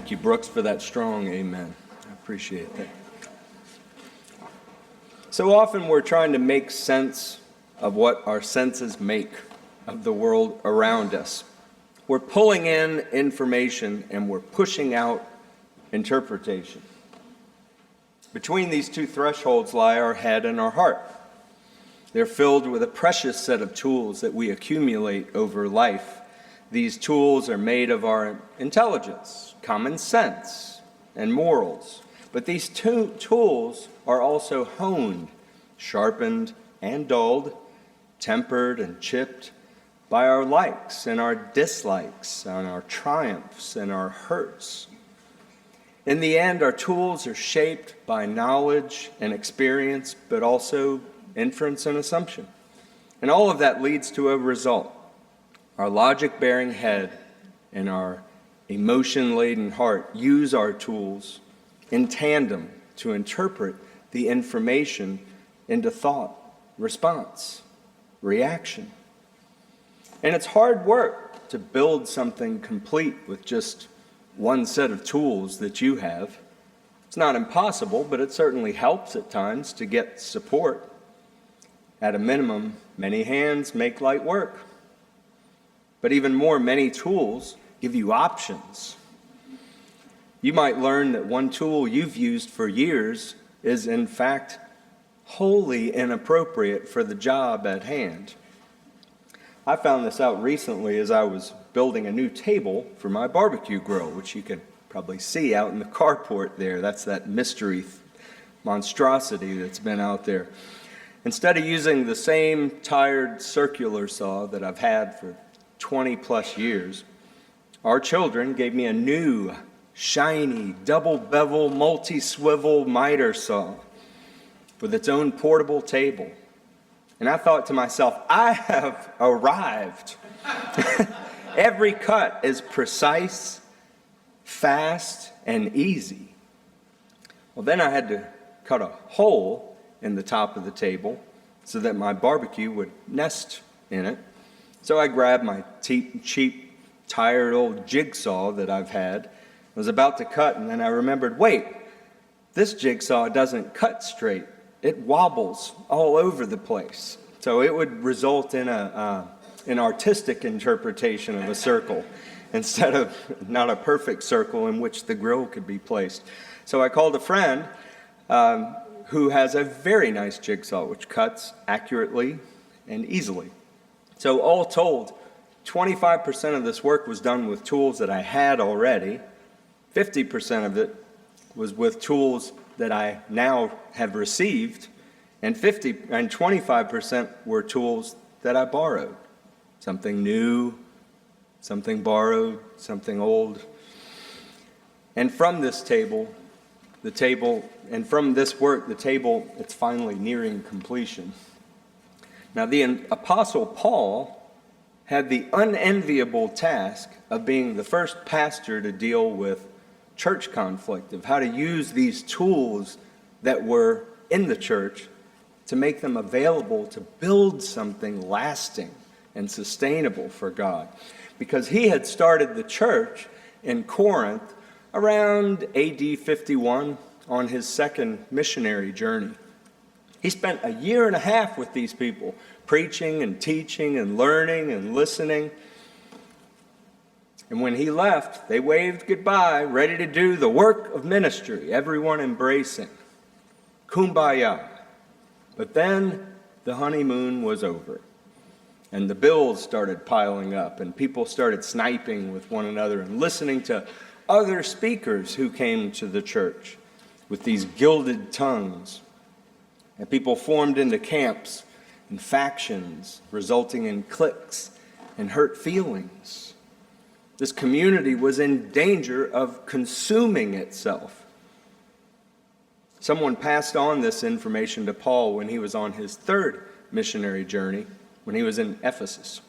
Thank you, Brooks, for that strong amen. I appreciate that. So often we're trying to make sense of what our senses make of the world around us. We're pulling in information and we're pushing out interpretation. Between these two thresholds lie our head and our heart. They're filled with a precious set of tools that we accumulate over life. These tools are made of our intelligence, common sense, and morals. But these two tools are also honed, sharpened, and dulled, tempered and chipped by our likes and our dislikes, and our triumphs and our hurts. In the end, our tools are shaped by knowledge and experience, but also inference and assumption. And all of that leads to a result. Our logic-bearing head and our emotion-laden heart use our tools in tandem to interpret the information into thought, response, reaction. And it's hard work to build something complete with just one set of tools that you have. It's not impossible, but it certainly helps at times to get support. At a minimum, many hands make light work. But even more, many tools give you options. You might learn that one tool you've used for years is in fact wholly inappropriate for the job at hand. I found this out recently as I was building a new table for my barbecue grill, which you can probably see out in the carport there. That's that mystery monstrosity that's been out there. Instead of using the same tired circular saw that I've had for 20 plus years, our children gave me a new, shiny, double-bevel, multi-swivel miter saw with its own portable table. And I thought to myself, I have arrived. Every cut is precise, fast, and easy. Well, then I had to cut a hole in the top of the table so that my barbecue would nest in it. So I grabbed my cheap, tired old jigsaw that I've had. I was about to cut, and then I remembered, wait, this jigsaw doesn't cut straight. It wobbles all over the place. So it would result in an artistic interpretation of a circle instead of not a perfect circle in which the grill could be placed. So I called a friend who has a very nice jigsaw which cuts accurately and easily. So all told, 25% of this work was done with tools that I had already. 50% of it was with tools that I now have received, and 25% were tools that I borrowed. Something new, something borrowed, something old. And from this from this work, the table, it's finally nearing completion. Now, the Apostle Paul had the unenviable task of being the first pastor to deal with church conflict, of how to use these tools that were in the church to make them available to build something lasting and sustainable for God. Because he had started the church in Corinth around AD 51 on his second missionary journey. He spent a year and a half with these people, preaching and teaching and learning and listening. And when he left, they waved goodbye, ready to do the work of ministry, everyone embracing. Kumbaya. But then the honeymoon was over, and the bills started piling up, and people started sniping with one another and listening to other speakers who came to the church with these gilded tongues. And people formed into camps and factions, resulting in cliques and hurt feelings. This community was in danger of consuming itself. Someone passed on this information to Paul when he was on his third missionary journey, when he was in Ephesus.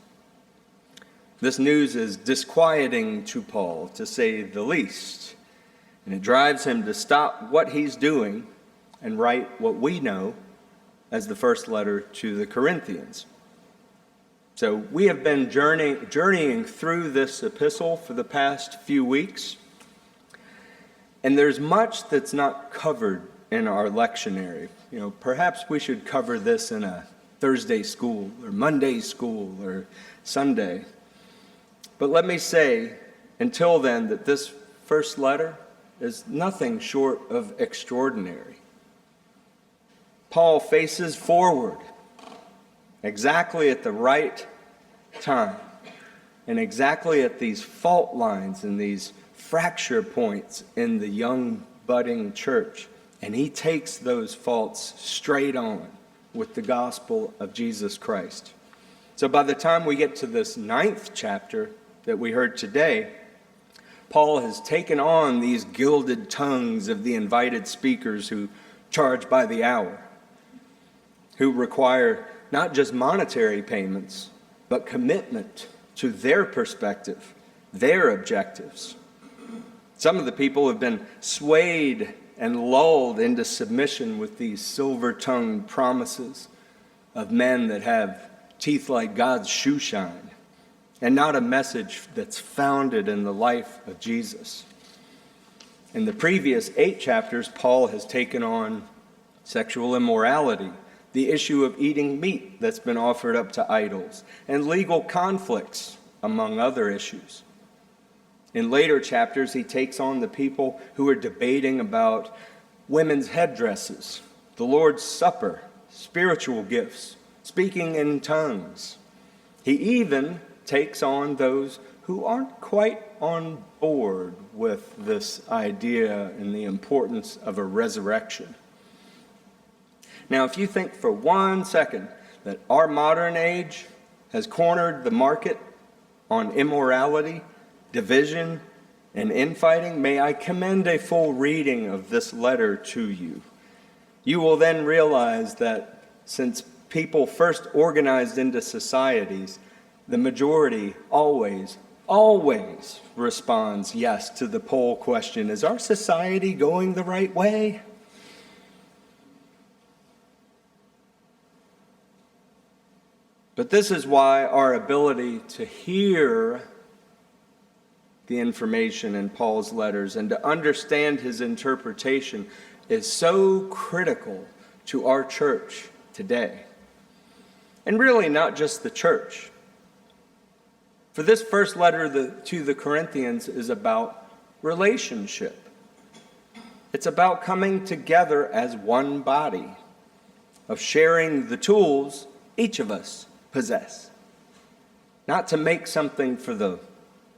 This news is disquieting to Paul, to say the least, and it drives him to stop what he's doing and write what we know as the first letter to the Corinthians. So we have been journeying through this epistle for the past few weeks. And there's much that's not covered in our lectionary. Perhaps we should cover this in a Thursday school or Monday school or Sunday. But let me say, until then, that this first letter is nothing short of extraordinary. Paul faces forward exactly at the right time and exactly at these fault lines and these fracture points in the young budding church. And he takes those faults straight on with the gospel of Jesus Christ. So by the time we get to this 9th chapter that we heard today, Paul has taken on these gilded tongues of the invited speakers who charge by the hour, who require not just monetary payments, but commitment to their perspective, their objectives. Some of the people have been swayed and lulled into submission with these silver-tongued promises of men that have teeth like God's shoe shine, and not a message that's founded in the life of Jesus. In the previous 8 chapters, Paul has taken on sexual immorality, the issue of eating meat that's been offered up to idols, and legal conflicts, among other issues. In later chapters, he takes on the people who are debating about women's headdresses, the Lord's Supper, spiritual gifts, speaking in tongues. He even takes on those who aren't quite on board with this idea and the importance of a resurrection. Now, if you think for 1 second that our modern age has cornered the market on immorality, division, and infighting, may I commend a full reading of this letter to you. You will then realize that since people first organized into societies, the majority always responds yes to the poll question, is our society going the right way? But this is why our ability to hear the information in Paul's letters and to understand his interpretation is so critical to our church today. And really not just the church. For this first letter to the Corinthians is about relationship. It's about coming together as one body, of sharing the tools each of us possess. Not to make something for the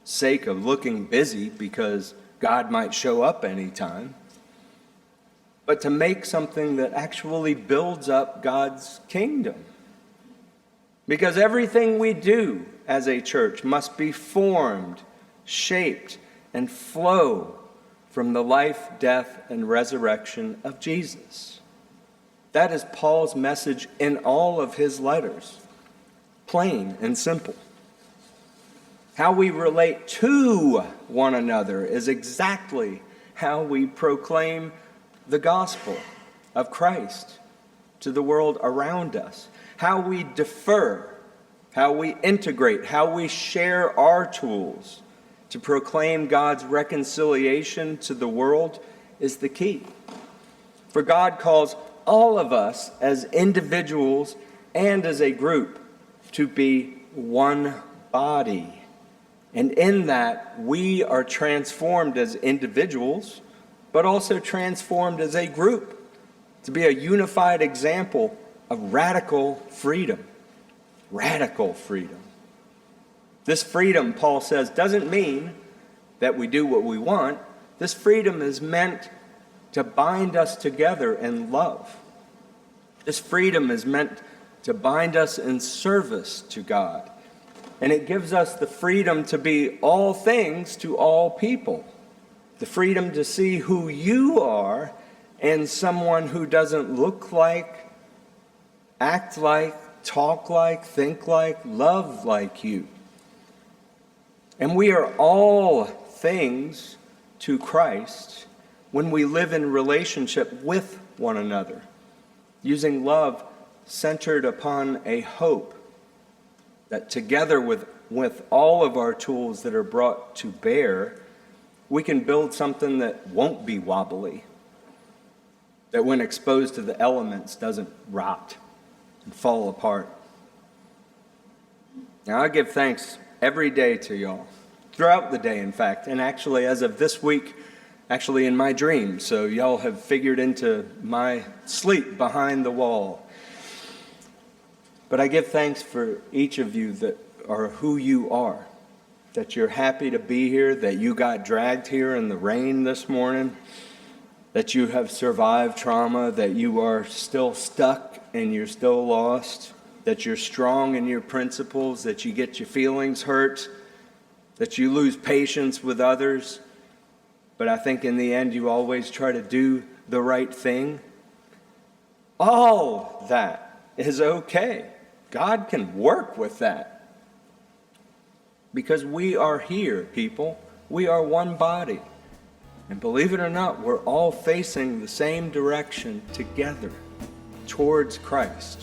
sake of looking busy because God might show up anytime, but to make something that actually builds up God's kingdom. Because everything we do as a church must be formed, shaped, and flow from the life, death, and resurrection of Jesus. That is Paul's message in all of his letters. Plain and simple. How we relate to one another is exactly how we proclaim the gospel of Christ to the world around us. How we defer, how we integrate, how we share our tools to proclaim God's reconciliation to the world is the key. For God calls all of us as individuals and as a group to be one body. And in that, we are transformed as individuals, but also transformed as a group to be a unified example of radical freedom. Radical freedom. This freedom, Paul says, doesn't mean that we do what we want. This freedom is meant to bind us together in love. This freedom is meant to bind us in service to God. And it gives us the freedom to be all things to all people. The freedom to see who you are and someone who doesn't look like, act like, talk like, think like, love like you. And we are all things to Christ when we live in relationship with one another, using love centered upon a hope that together with all of our tools that are brought to bear, we can build something that won't be wobbly, that when exposed to the elements doesn't rot and fall apart. Now, I give thanks every day to y'all, throughout the day, in fact, and actually as of this week, actually in my dreams. So y'all have figured into my sleep behind the wall. But I give thanks for each of you that are who you are, that you're happy to be here, that you got dragged here in the rain this morning, that you have survived trauma, that you are still stuck and you're still lost, that you're strong in your principles, that you get your feelings hurt, that you lose patience with others. But I think in the end you always try to do the right thing. All that is okay. God can work with that. Because we are here, people. We are one body. And believe it or not, we're all facing the same direction together, towards Christ.